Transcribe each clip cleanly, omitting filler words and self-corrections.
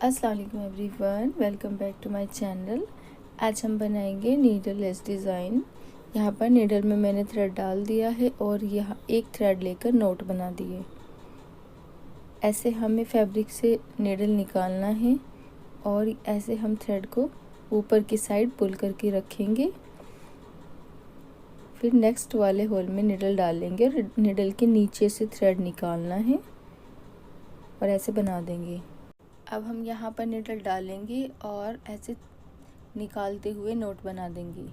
अस्सलाम वालेकुम everyone, welcome back to my channel. आज हम बनाएंगे नीडल लेस डिज़ाइन। यहाँ पर नीडल में मैंने थ्रेड डाल दिया है और यहाँ एक थ्रेड लेकर नोट बना दिए। ऐसे हमें फैब्रिक से नीडल निकालना है और ऐसे हम थ्रेड को ऊपर की साइड पुल करके रखेंगे। फिर नेक्स्ट वाले होल में नीडल डालेंगे और नीडल के नीचे से थ्रेड निकालना है और ऐसे बना देंगे। अब हम यहाँ पर नीडल डालेंगे और ऐसे निकालते हुए नोट बना देंगे।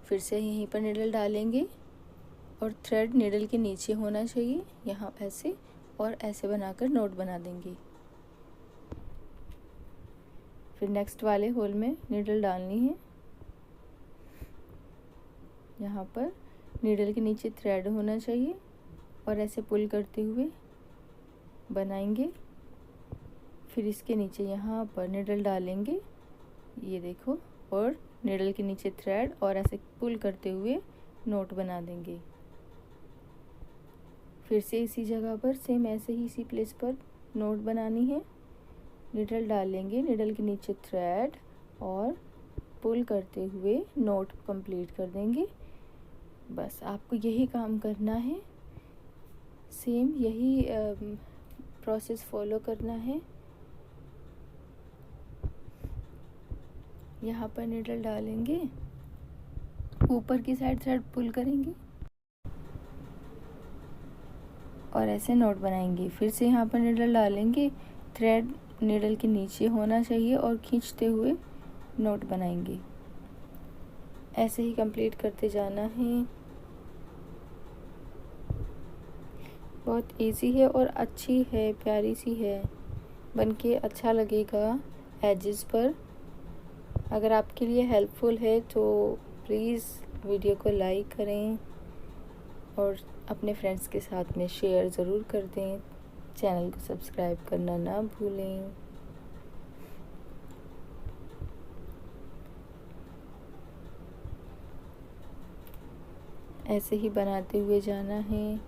फिर से यहीं पर नीडल डालेंगे और थ्रेड नीडल के नीचे होना चाहिए, यहाँ ऐसे और ऐसे बनाकर नोट बना देंगे। फिर नेक्स्ट वाले होल में नीडल डालनी है। यहाँ पर नीडल के नीचे थ्रेड होना चाहिए और ऐसे पुल करते हुए बनाएंगे। फिर इसके नीचे यहाँ पर नीडल डालेंगे, ये देखो, और नीडल के नीचे थ्रेड और ऐसे पुल करते हुए नोट बना देंगे। फिर से इसी जगह पर सेम ऐसे ही इसी प्लेस पर नोट बनानी है। नीडल डालेंगे, नीडल के नीचे थ्रेड और पुल करते हुए नोट कंप्लीट कर देंगे। बस आपको यही काम करना है, सेम यही प्रोसेस फॉलो करना है। यहाँ पर नीडल डालेंगे, ऊपर की साइड थ्रेड पुल करेंगे और ऐसे नोट बनाएंगे। फिर से यहाँ पर नीडल डालेंगे, थ्रेड नीडल के नीचे होना चाहिए और खींचते हुए नोट बनाएंगे। ऐसे ही कंप्लीट करते जाना है। बहुत इजी है और अच्छी है, प्यारी सी है, बनके अच्छा लगेगा एजेस पर। अगर आपके लिए हेल्पफुल है तो प्लीज़ वीडियो को लाइक करें और अपने फ्रेंड्स के साथ में शेयर ज़रूर कर दें। चैनल को सब्सक्राइब करना ना भूलें। ऐसे ही बनाते हुए जाना है।